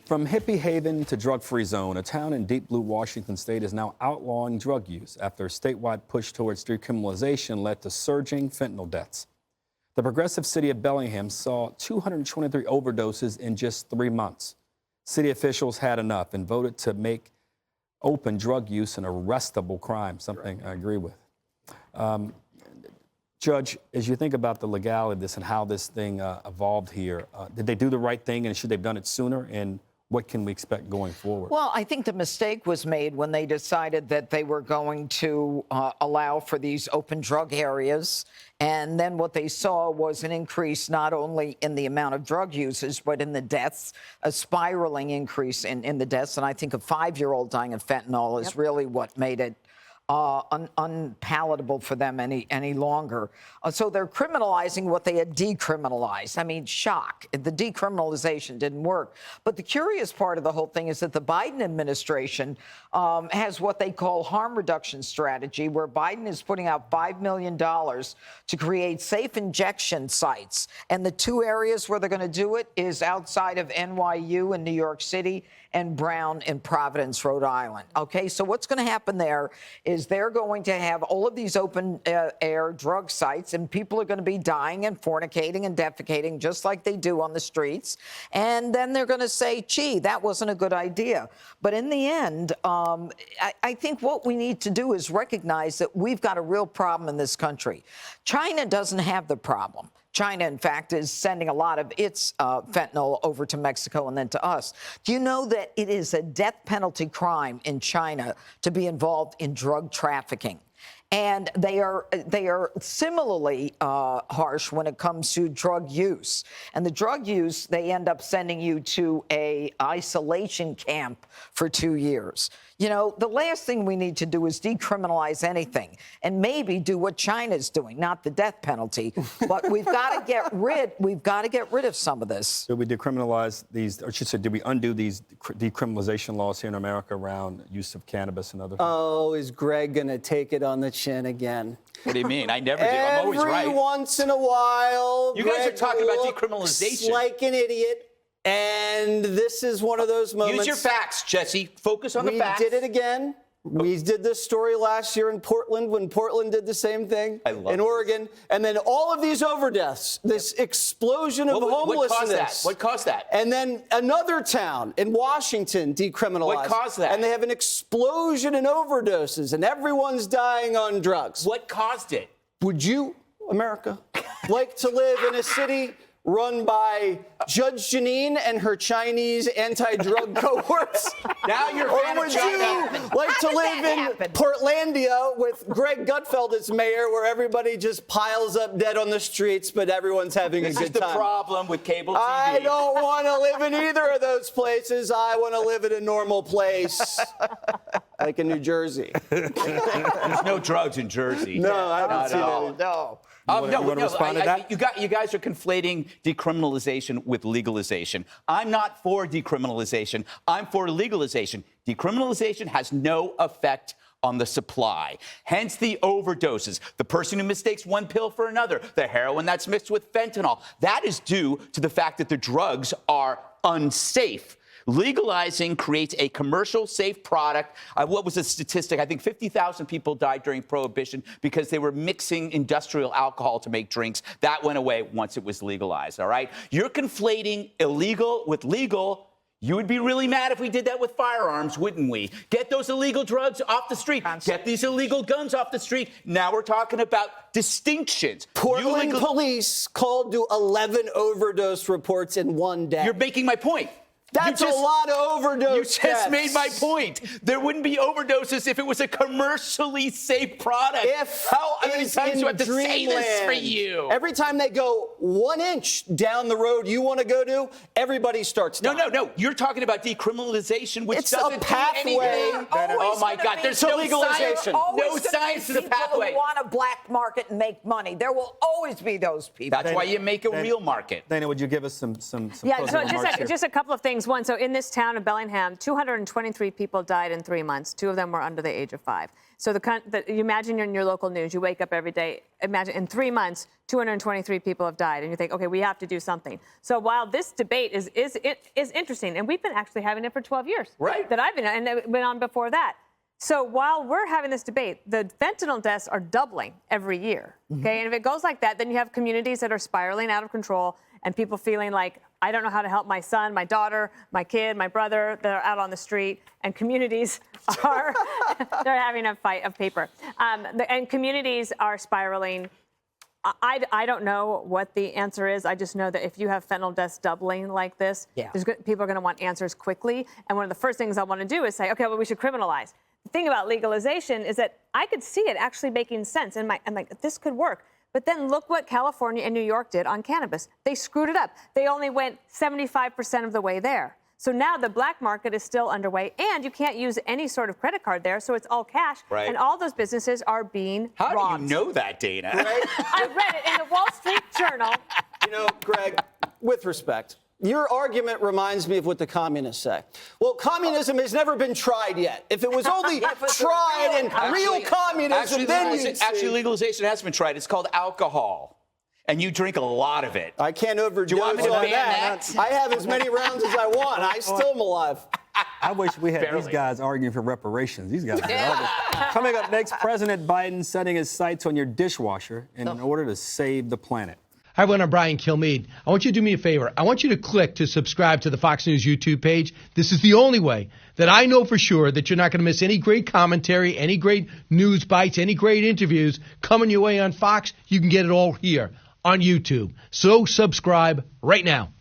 From hippie haven to drug-free zone, a town in deep blue Washington state is now outlawing drug use after a statewide push towards decriminalization led to surging fentanyl deaths. The progressive city of Bellingham saw 223 overdoses in just 3 months. City officials had enough and voted to make open drug use an arrestable crime, something I agree with. Judge, as you think about the legality of this and how this thing evolved here, did they do the right thing, and should they have done it sooner? And what can we expect going forward? Well, I think the mistake was made when they decided that they were going to allow for these open drug areas. And then what they saw was an increase not only in the amount of drug users, but in the deaths, a spiraling increase in the deaths. And I think a 5-year-old dying of fentanyl is really what made it unpalatable for them any longer. So they're criminalizing what they had decriminalized. I mean, shock. The decriminalization didn't work. But the curious part of the whole thing is that the Biden administration has what they call harm reduction strategy, where Biden is putting out $5 million to create safe injection sites. And the 2 areas where they're going to do it is outside of NYU in New York City and Brown in Providence, Rhode Island. Okay, so what's going to happen there is they're going to have all of these open air drug sites, and people are going to be dying and fornicating and defecating just like they do on the streets. And then they're going to say, gee, that wasn't a good idea. But in the end, I think what we need to do is recognize that we've got a real problem in this country. China doesn't have the problem. China, in fact, is sending a lot of its fentanyl over to Mexico and then to us. Do you know that it is a death penalty crime in China to be involved in drug trafficking? And they are similarly harsh when it comes to drug use. And the drug use, they end up sending you to a isolation camp for 2 years. You know, the last thing we need to do is decriminalize anything and maybe do what China's doing, not the death penalty. But we've got to get rid of some of this. Did we decriminalize these, or should say, did we undo these decriminalization laws here in America around use of cannabis and other things? Oh, is Greg going to take it on the chin again? What do you mean? I never do. I'm always right. Every once in a while, you guys Greg are talking about looks decriminalization like an idiot. And this is one of those moments. Use your facts, Jesse. Focus on the facts. We did it again. We did this story last year in Portland when Portland did the same thing in Oregon. And then all of these overdeaths, this explosion of homelessness. What caused that? And then another town in Washington decriminalized. What caused that? And they have an explosion in overdoses, and everyone's dying on drugs. What caused it? Would you, America, like to live in a city run by Judge Jeanine and her Chinese anti-drug cohorts? Now you're Or would you like to live in Portlandia with Greg Gutfeld as mayor, where everybody just piles up dead on the streets, but everyone's having a good time? This is the problem with cable TV. I don't want to live in either of those places. I want to live in a normal place, like in New Jersey. There's no drugs in Jersey. No, I haven't seen any. No. You guys are conflating decriminalization with legalization. I'm not for decriminalization. I'm for legalization. Decriminalization has no effect on the supply. Hence the overdoses, the person who mistakes one pill for another, the heroin that's mixed with fentanyl. That is due to the fact that the drugs are unsafe. Legalizing creates a commercial safe product. What was the statistic? I think 50,000 people died during Prohibition because they were mixing industrial alcohol to make drinks. That went away once it was legalized, all right? You're conflating illegal with legal. You would be really mad if we did that with firearms, wouldn't we? Get those illegal drugs off the street. Get these illegal guns off the street. Now we're talking about distinctions. Portland police called to 11 overdose reports in 1 day. You're making my point. That's a lot of overdose You just made my point. There wouldn't be overdoses if it was a commercially safe product. How many times do I have to say this for you? Every time they go 1 inch down the road you want to go to, everybody starts dying. No. You're talking about decriminalization, which it's doesn't a pathway. Oh, my God. There's no legalization. No science to the pathway. People who want a black market and make money. There will always be those people. That's why you make a real market. Dana, would you give us some Yeah, so just a couple of things. things. One, so in this town of Bellingham, 223 people died in 3 months. 2 of them were under the age of 5. So you imagine you're in your local news. You wake up every day. Imagine in 3 months, 223 people have died, and you think, okay, we have to do something. So while this debate is interesting, and we've been actually having it for 12 years, right? That I've been, and it went on before that. So while we're having this debate, the fentanyl deaths are doubling every year. Okay, and if it goes like that, then you have communities that are spiraling out of control, and people feeling like, I don't know how to help my son, my daughter, my kid, my brother that are out on the street, and communities are they're having a fight of paper, and communities are spiraling. I don't know what the answer is. I just know that if you have fentanyl deaths doubling like this, people are going to want answers quickly. And one of the first things I want to do is say, okay, well, we should criminalize. The thing about legalization is that I could see it actually making sense, and I'm like, this could work. But then look what California and New York did on cannabis. They screwed it up. They only went 75% of the way there. So now the black market is still underway, and you can't use any sort of credit card there, so it's all cash. Right. And all those businesses are being robbed. How do you know that, Dana? Right? I read it in the Wall Street Journal. You know, Greg, with respect, your argument reminds me of what the communists say. Well, communism has never been tried yet. If it was only tried and real communism, then you'd see. Actually, legalization has been tried. It's called alcohol. And you drink a lot of it. I can't overdose Do you want me to on ban that. I have as many rounds as I want. I still am alive. I wish we had these guys arguing for reparations. These guys. Coming up next, President Biden setting his sights on your dishwasher in order to save the planet. Hi, everyone. I'm Brian Kilmeade. I want you to do me a favor. I want you to click to subscribe to the Fox News YouTube page. This is the only way that I know for sure that you're not going to miss any great commentary, any great news bites, any great interviews coming your way on Fox. You can get it all here on YouTube. So subscribe right now.